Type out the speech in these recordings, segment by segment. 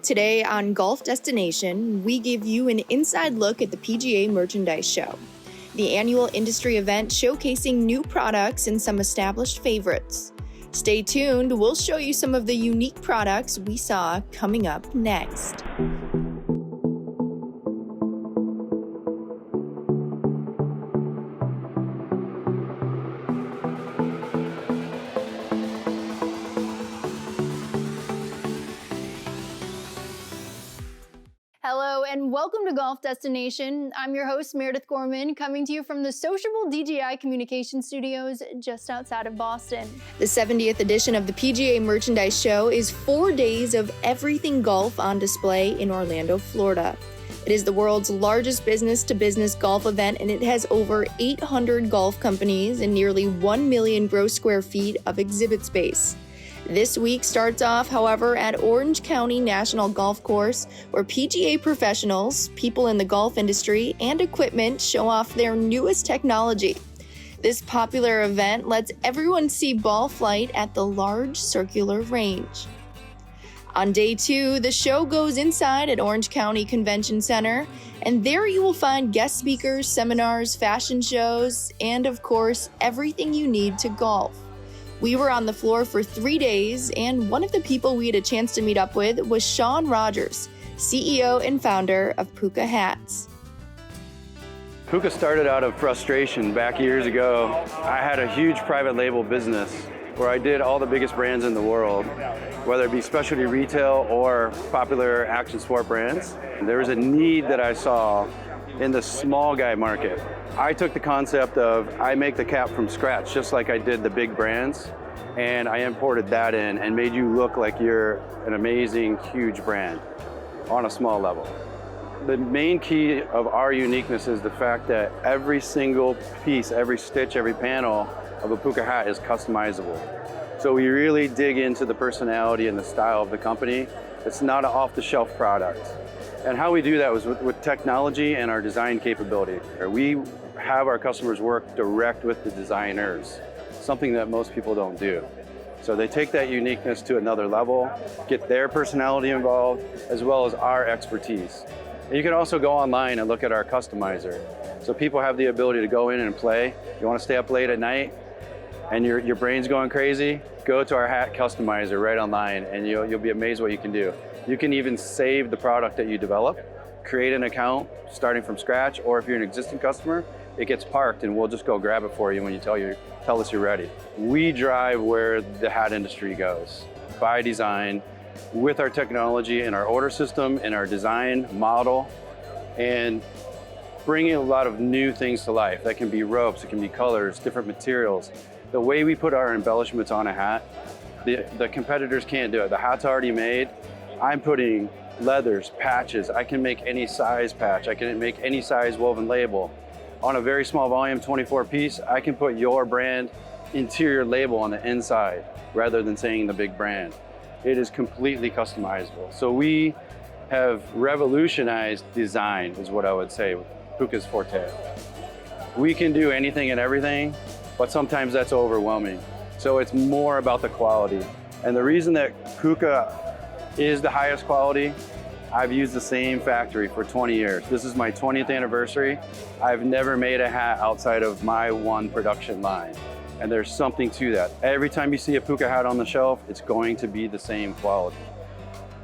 Today on Golf Destination, we give you an inside look at the PGA Merchandise Show, the annual industry event showcasing new products and some established favorites. Stay tuned, we'll show you some of the unique products we saw coming up next. Hello and welcome to Golf Destination. I'm your host, Meredith Gorman, coming to you from the sociable DJI Communication Studios just outside of Boston. The 70th edition of the PGA Merchandise Show is 4 days of everything golf on display in Orlando, Florida. It is the world's largest business-to-business golf event, and it has over 800 golf companies and nearly 1 million gross square feet of exhibit space. This week starts off, however, at Orange County National Golf Course, where PGA professionals, people in the golf industry, and equipment show off their newest technology. This popular event lets everyone see ball flight at the large circular range. On day 2, the show goes inside at Orange County Convention Center, and there you will find guest speakers, seminars, fashion shows, and of course, everything you need to golf. We were on the floor for 3 days, and one of the people we had a chance to meet up with was Sean Rogers, CEO and founder of Kuka Hats. Kuka started out of frustration back years ago. I had a huge private label business where I did all the biggest brands in the world, whether it be specialty retail or popular action sport brands. There was a need that I saw in the small guy market. I took the concept of I make the cap from scratch, just like I did the big brands, and I imported that in and made you look like you're an amazing, huge brand on a small level. The main key of our uniqueness is the fact that every single piece, every stitch, every panel of a Kuka hat is customizable. So we really dig into the personality and the style of the company. It's not an off-the-shelf product. And how we do that was with technology and our design capability. We have our customers work direct with the designers, something that most people don't do. So they take that uniqueness to another level, get their personality involved, as well as our expertise. And you can also go online and look at our customizer. So people have the ability to go in and play. You want to stay up late at night and your brain's going crazy, go to our hat customizer right online and you'll be amazed what you can do. You can even save the product that you develop, create an account starting from scratch, or if you're an existing customer, it gets parked and we'll just go grab it for you when you tell us you're ready. We drive where the hat industry goes, by design, with our technology and our order system and our design model, and bringing a lot of new things to life. That can be ropes, it can be colors, different materials. The way we put our embellishments on a hat, the competitors can't do it. The hat's already made. I'm putting leathers, patches. I can make any size patch. I can make any size woven label. On a very small volume, 24 piece, I can put your brand interior label on the inside rather than saying the big brand. It is completely customizable. So we have revolutionized design is what I would say with Kuka's forte. We can do anything and everything, but sometimes that's overwhelming. So it's more about the quality. And the reason that Kuka is the highest quality, I've used the same factory for 20 years. This is my 20th anniversary. I've never made a hat outside of my one production line. And there's something to that. Every time you see a Kuka hat on the shelf, it's going to be the same quality.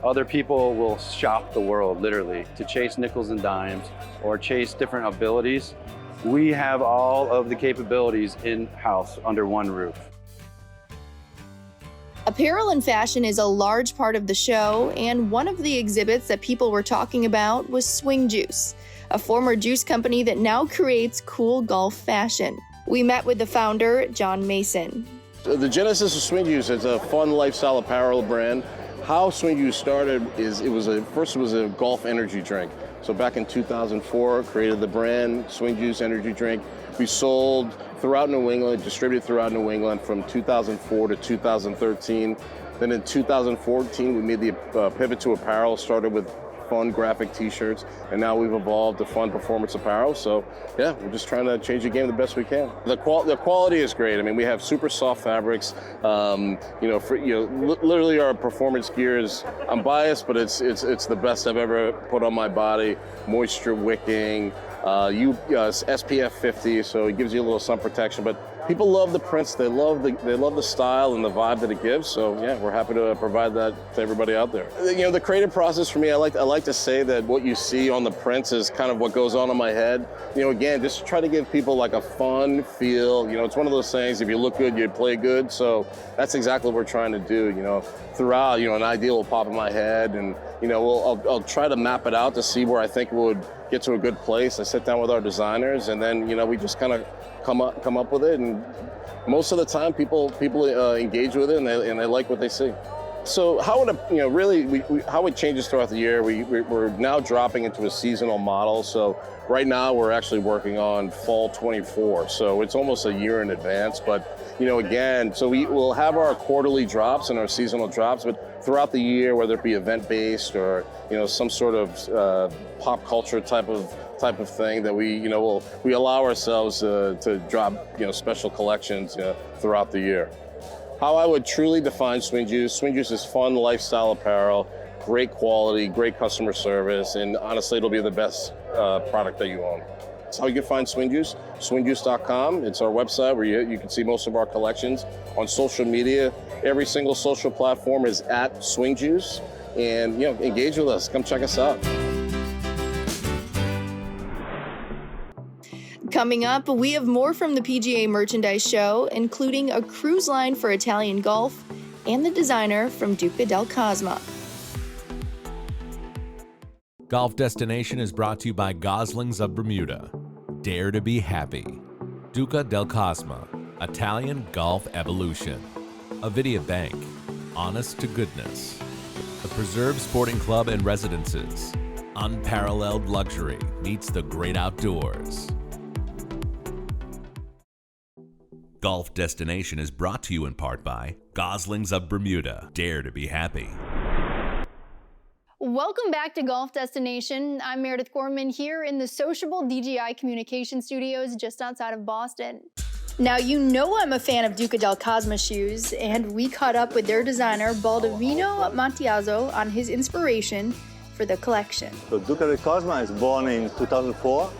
Other people will shop the world, literally, to chase nickels and dimes or chase different abilities. We have all of the capabilities in-house under one roof. Apparel and fashion is a large part of the show, and one of the exhibits that people were talking about was Swing Juice, a former juice company that now creates cool golf fashion. We met with the founder, John Mason. The genesis of Swing Juice is a fun lifestyle apparel brand. How Swing Juice started is it was a golf energy drink. So back in 2004, created the brand Swing Juice energy drink. We sold throughout New England, distributed throughout New England from 2004 to 2013. Then in 2014, we made the pivot to apparel, started with fun graphic t-shirts, and now we've evolved to fun performance apparel. So yeah, we're just trying to change the game the best we can. The quality is great. I mean, we have super soft fabrics. Literally our performance gear is, I'm biased, but it's the best I've ever put on my body. Moisture wicking, SPF 50, so it gives you a little sun protection. But people love the prints. They love the style and the vibe that it gives. So yeah, we're happy to provide that to everybody out there. The creative process for me, I like to say that what you see on the prints is kind of what goes on in my head. Again, just try to give people like a fun feel. It's one of those things, if you look good, you play good. So that's exactly what we're trying to do. Throughout, an idea will pop in my head, and I'll try to map it out to see where I think it would get to a good place. I sit down with our designers, and then we just kind of come up with it, and most of the time people engage with it, and they like what they see. So how it how it changes throughout the year, we're now dropping into a seasonal model. So right now we're actually working on fall 24, so it's almost a year in advance. But again, so will have our quarterly drops and our seasonal drops, but throughout the year, whether it be event-based or some sort of pop culture type of thing, that we allow ourselves to drop special collections throughout the year. How I would truly define Swing Juice is fun lifestyle apparel, great quality, great customer service, and honestly, it'll be the best product that you own. That's how you can find Swing Juice, swingjuice.com. It's our website where you can see most of our collections. On social media, every single social platform is at Swing Juice, and engage with us. Come check us out. Coming up, we have more from the PGA merchandise show, including a cruise line for Italian golf and the designer from Duca Del Cosmo. Golf Destination is brought to you by Goslings of Bermuda. Dare to be happy. Duca Del Cosmo, Italian Golf Evolution. Avidia Bank, Honest to Goodness. The Preserve Sporting Club and Residences. Unparalleled luxury meets the great outdoors. Golf Destination is brought to you in part by Goslings of Bermuda. Dare to be happy. Welcome back to Golf Destination. I'm Meredith Gorman here in the sociable DJI Communication Studios just outside of Boston. Now, I'm a fan of Duca Del Cosmo shoes, and we caught up with their designer, Baldovino Mattiazzo, on his inspiration for the collection. So Duca Del Cosmo is born in 2004.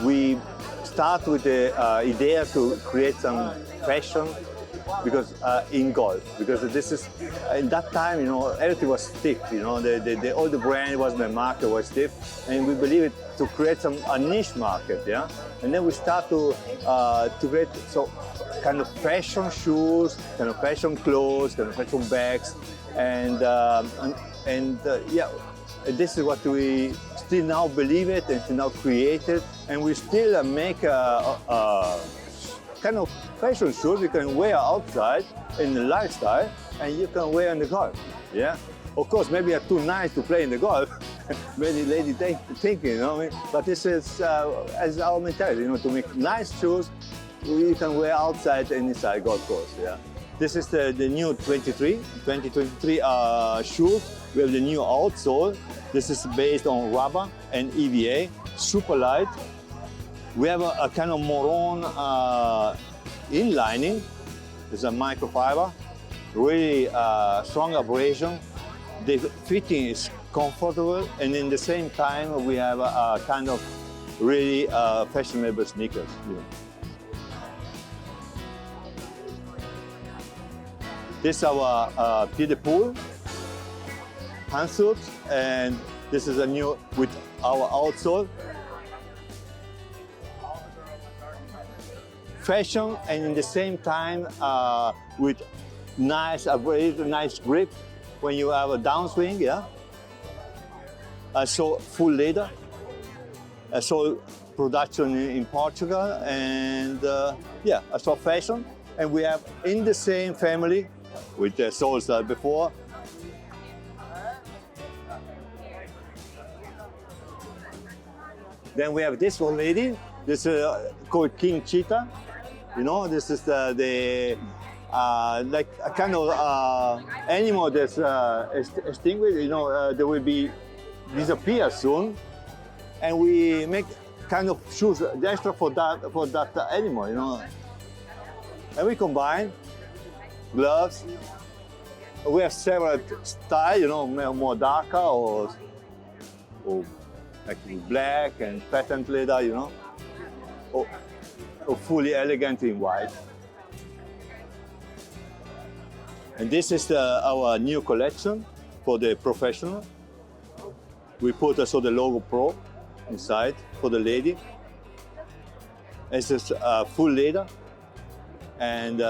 We start with the idea to create some fashion because in golf, because this is in that time everything was stiff, all the brand was, the market was stiff, and we believe it to create a niche market, and then we start to create kind of fashion shoes, kind of fashion clothes, kind of fashion bags, and this is what we still now believe it and still now create it, and we still make kind of fashion shoes you can wear outside in the lifestyle, and you can wear in the golf. Of course, maybe are too nice to play in the golf. Many ladies think, but this is as our mentality, to make nice shoes you can wear outside and inside golf course. This is the new 2023 shoe. We have the new outsole. This is based on rubber and EVA, super light. We have a kind of maroon inlining. It's a microfiber, really strong abrasion. The fitting is comfortable, and in the same time we have a kind of really fashionable sneakers. This is our pied de pool pantsuit, and this is a new with our outsole. Fashion, and in the same time with nice grip when you have a downswing, So full leather, so production in Portugal, and so fashion. And we have in the same family with the soles before. Then we have this one lady. This is called King Cheetah. This is the like a kind of animal that's extinguished. There will be disappear soon, and we make kind of shoes extra for that animal, you know. And we combine gloves. We have several styles, you know, more darker or like black and patent leather, you know, or fully elegant in white. And this is our new collection for the professional. We put also the logo Pro inside for the lady. It's just full leather. And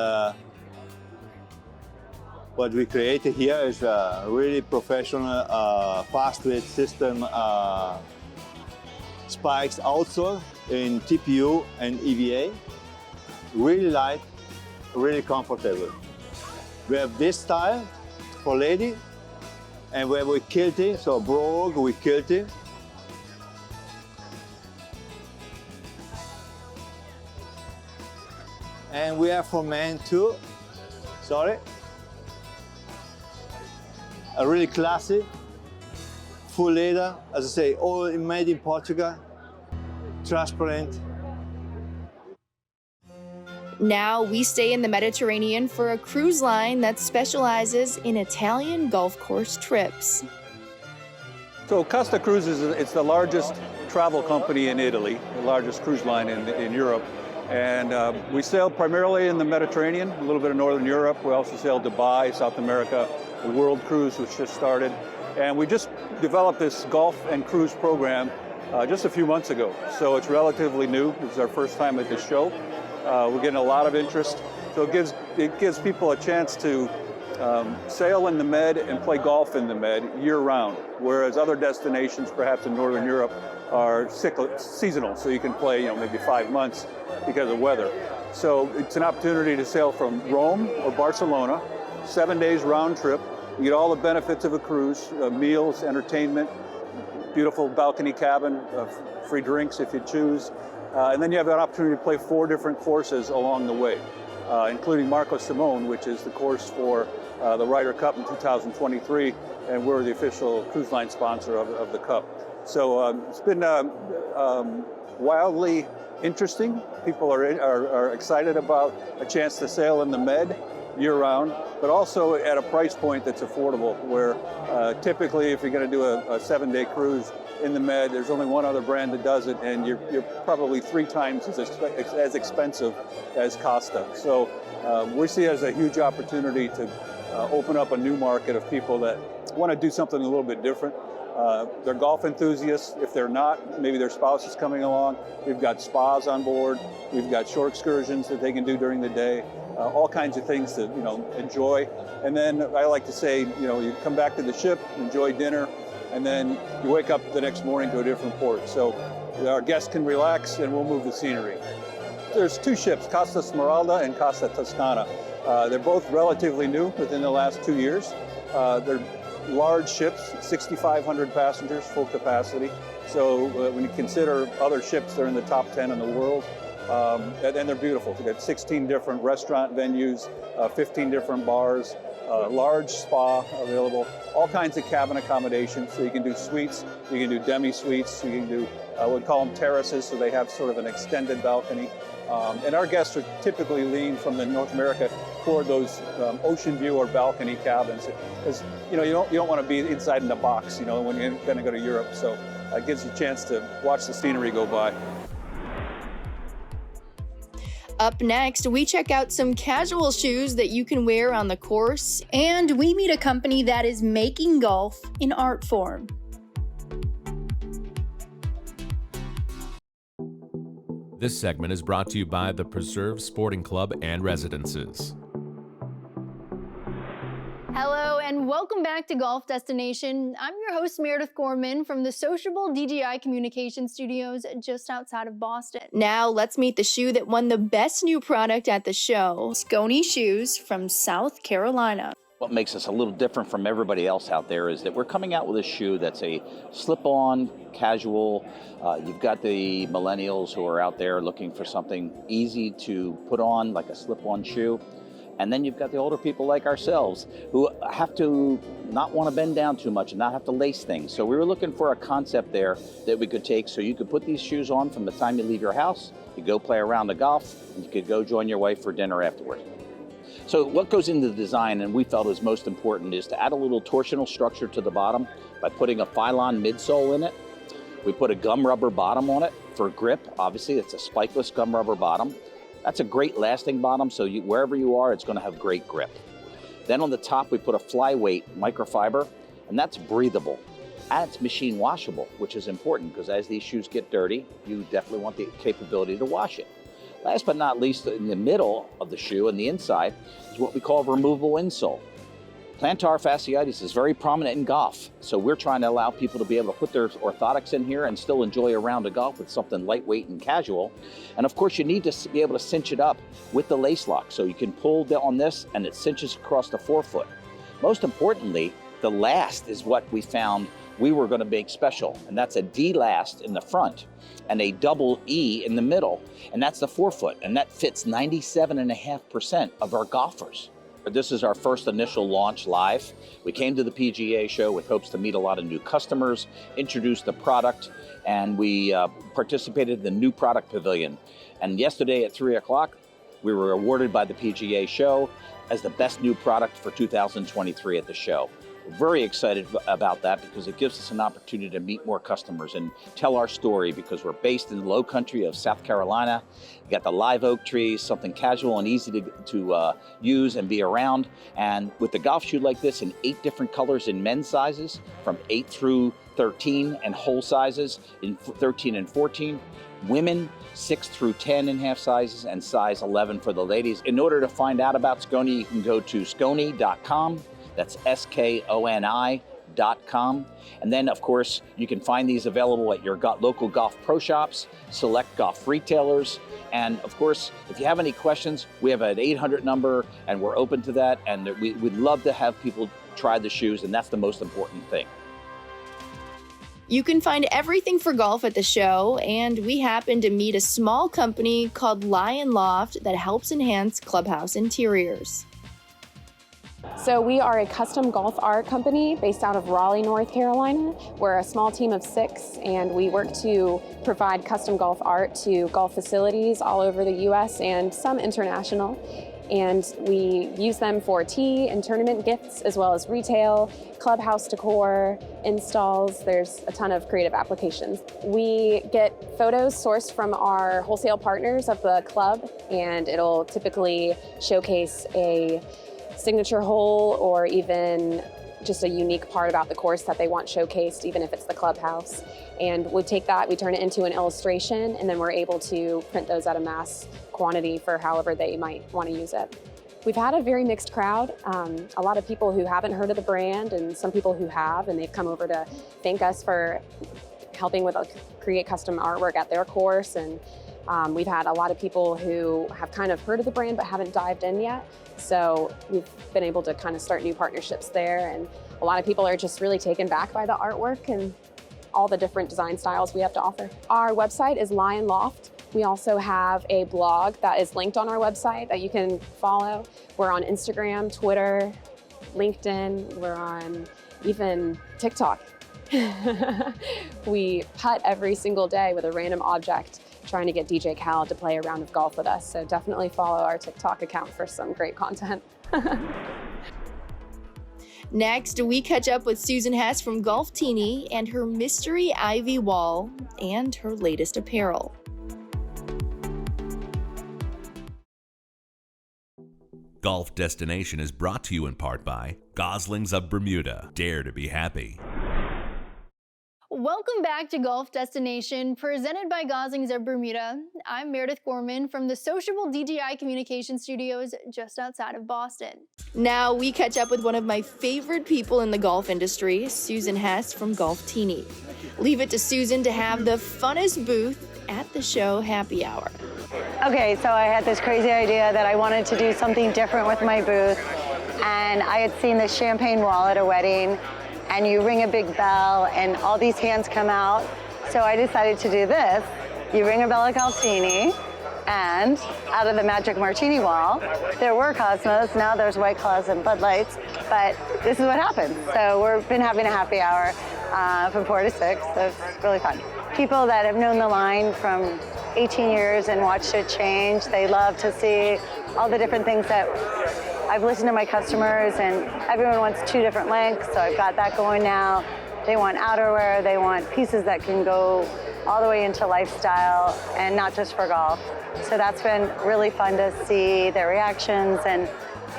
what we created here is a really professional fast weight system spikes outsole in TPU and EVA. Really light, really comfortable. We have this style for lady, and where we kilted, so brogue, we kilted. And we have for men too, sorry. A really classy, full leather, as I say, all made in Portugal, transparent. Now we stay in the Mediterranean for a cruise line that specializes in Italian golf course trips. So Costa Cruise it's the largest travel company in Italy, the largest cruise line in Europe. And we sail primarily in the Mediterranean, a little bit of Northern Europe. We also sail Dubai, South America, the World Cruise, which just started. And we just developed this golf and cruise program just a few months ago. So it's relatively new. This is our first time at this show. We're getting a lot of interest. So it gives people a chance to sail in the Med and play golf in the Med year-round, whereas other destinations, perhaps in Northern Europe, are seasonal. So you can play, maybe 5 months because of weather. So it's an opportunity to sail from Rome or Barcelona, 7 days round trip. You get all the benefits of a cruise, meals, entertainment, beautiful balcony cabin, free drinks if you choose. And then you have an opportunity to play 4 different courses along the way, including Marco Simone, which is the course for the Ryder Cup in 2023, and we're the official cruise line sponsor of the Cup. So it's been wildly interesting. People are excited about a chance to sail in the Med year-round, but also at a price point that's affordable, where typically if you're going to do a 7-day cruise in the Med, there's only one other brand that does it, and you're probably 3 times as expensive as Costa. So we see it as a huge opportunity to open up a new market of people that want to do something a little bit different. They're golf enthusiasts. If they're not, maybe their spouse is coming along. We've got spas on board. We've got shore excursions that they can do during the day. All kinds of things to enjoy. And then I like to say, you come back to the ship, enjoy dinner, and then you wake up the next morning to a different port. So our guests can relax, and we'll move the scenery. There's 2 ships, Costa Smeralda and Costa Toscana. They're both relatively new within the last 2 years. They're large ships, 6,500 passengers, full capacity. So when you consider other ships, they're in the top 10 in the world. And they're beautiful. We've got 16 different restaurant venues, 15 different bars, large spa available, all kinds of cabin accommodations. So you can do suites, you can do demi-suites, you can do, we call them terraces, so they have sort of an extended balcony. And our guests are typically lean from the North America toward those ocean view or balcony cabins, because you don't want to be inside in the box, when you're going to go to Europe. So it gives you a chance to watch the scenery go by. Up next, we check out some casual shoes that you can wear on the course, and we meet a company that is making golf an art form. This segment is brought to you by the Preserve Sporting Club and Residences. Hello and welcome back to Golf Destination. I'm your host Meredith Gorman from the sociable DJI Communication Studios just outside of Boston. Now let's meet the shoe that won the best new product at the show, Scony Shoes from South Carolina. What makes us a little different from everybody else out there is that we're coming out with a shoe that's a slip-on, casual. You've got the millennials who are out there looking for something easy to put on, like a slip-on shoe. And then you've got the older people like ourselves who have to not want to bend down too much and not have to lace things. So we were looking for a concept there that we could take so you could put these shoes on from the time you leave your house, you go play a round of golf, and you could go join your wife for dinner afterward. So what goes into the design, and we felt is most important, is to add a little torsional structure to the bottom by putting a Phylon midsole in it. We put a gum rubber bottom on it for grip. Obviously, it's a spikeless gum rubber bottom. That's a great lasting bottom, so wherever you are, it's going to have great grip. Then on the top, we put a flyweight microfiber, and that's breathable. And it's machine washable, which is important because as these shoes get dirty, you definitely want the capability to wash it. Last but not least, in the middle of the shoe and the inside is what we call removable insole. Plantar fasciitis is very prominent in golf, so we're trying to allow people to be able to put their orthotics in here and still enjoy a round of golf with something lightweight and casual. And of course, you need to be able to cinch it up with the lace lock, so you can pull on this and it cinches across the forefoot. Most importantly, the last is what we found we were going to make special, and that's a D last in the front and a double E in the middle, and that's the forefoot, and that fits 97.5% of our golfers. This is our first initial launch live. We came to the PGA show with hopes to meet a lot of new customers, introduce the product, and we participated in the new product pavilion. And yesterday at 3 o'clock, we were awarded by the PGA show as the best new product for 2023 at the show. We're very excited about that because it gives us an opportunity to meet more customers and tell our story, because we're based in the low country of South Carolina. We got the live oak trees, something casual and easy to use and be around. And with the golf shoe like this in 8 different colors in men's sizes, from 8 through 13, and whole sizes in 13 and 14, women 6 through 10 and half sizes, and size 11 for the ladies. In order to find out about Skoni, you can go to skoni.com. That's skoni.com. And then, of course, you can find these available at your local golf pro shops, select golf retailers. And of course, if you have any questions, we have an 800 number and we're open to that. And we'd love to have people try the shoes, and that's the most important thing. You can find everything for golf at the show, and we happened to meet a small company called Loft that helps enhance clubhouse interiors. So we are a custom golf art company based out of Raleigh, North Carolina. We're a small team of 6, and we work to provide custom golf art to golf facilities all over the U.S. and some international. And we use them for tee and tournament gifts, as well as retail, clubhouse decor, installs. There's a ton of creative applications. We get photos sourced from our wholesale partners of the club, and it'll typically showcase a signature hole or even just a unique part about the course that they want showcased, even if it's the clubhouse. And we take that, we turn it into an illustration, and then we're able to print those at a mass quantity for however they might want to use it. We've had a very mixed crowd. A lot of people who haven't heard of the brand, and some people who have, and they've come over to thank us for helping with create custom artwork at their course. And we've had a lot of people who have kind of heard of the brand but haven't dived in yet. So we've been able to kind of start new partnerships there, and a lot of people are just really taken back by the artwork and all the different design styles we have to offer. Our website is Loft. We also have a blog that is linked on our website that you can follow. We're on Instagram, Twitter, LinkedIn, we're on even TikTok. We putt every single day with a random object, trying to get DJ Khaled to play a round of golf with us. So definitely follow our TikTok account for some great content. Next, we catch up with Susan Hess from Golf Teeny and her mystery ivy wall and her latest apparel. Golf Destination is brought to you in part by Goslings of Bermuda. Dare to be happy. Welcome back to Golf Destination, presented by Goslings of Bermuda. I'm Meredith Gorman from the sociable DJI Communication Studios just outside of Boston. Now we catch up with one of my favorite people in the golf industry, Susan Hess from Golf Teeny. Leave it to Susan to have the funnest booth at the show happy hour. Okay, so I had this crazy idea that I wanted to do something different with my booth, and I had seen this champagne wall at a wedding, and you ring a big bell and all these hands come out. So I decided to do this. You ring a bell at Golf Teeny, And out of the Magic Martini wall, there were Cosmos, now there's White Claws and Bud Lights, but this is what happened. So we've been having a happy hour from 4 to 6, so it's really fun. People that have known the line from 18 years and watched it change, they love to see all the different things that I've listened to my customers, and everyone wants 2 different lengths, so I've got that going now. They want outerwear, they want pieces that can go all the way into lifestyle and not just for golf. So that's been really fun to see their reactions, and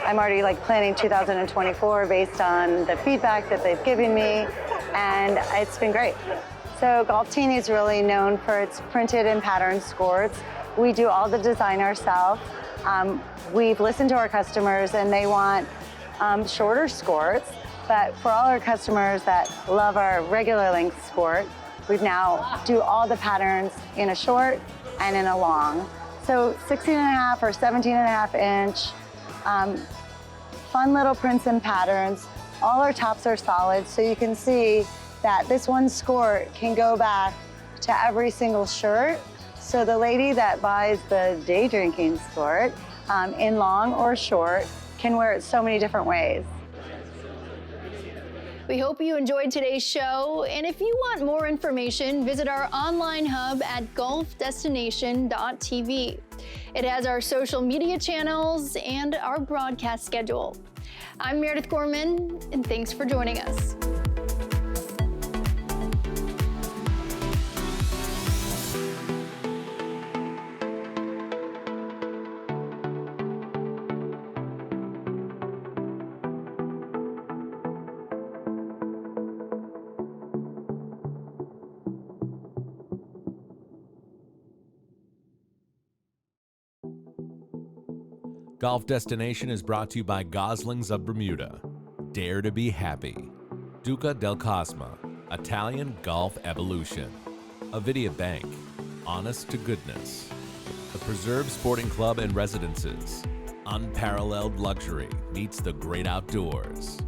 I'm already planning 2024 based on the feedback that they've given me, and it's been great. So Golftini is really known for its printed and patterned skirts. We do all the design ourselves. We've listened to our customers and they want shorter skirts, but for all our customers that love our regular length skirt, we now do all the patterns in a short and in a long. So 16.5 or 17.5 inch, fun little prints and patterns. All our tops are solid, so you can see that this one skirt can go back to every single shirt. So the lady that buys the day drinking skirt in long or short can wear it so many different ways. We hope you enjoyed today's show, and if you want more information, visit our online hub at golfdestination.tv. It has our social media channels and our broadcast schedule. I'm Meredith Gorman, and thanks for joining us. Golf Destination is brought to you by Goslings of Bermuda. Dare to be happy. Duca Del Cosmo. Italian Golf Evolution. Avidia Bank. Honest to Goodness. The Preserve Sporting Club and Residences. Unparalleled luxury meets the great outdoors.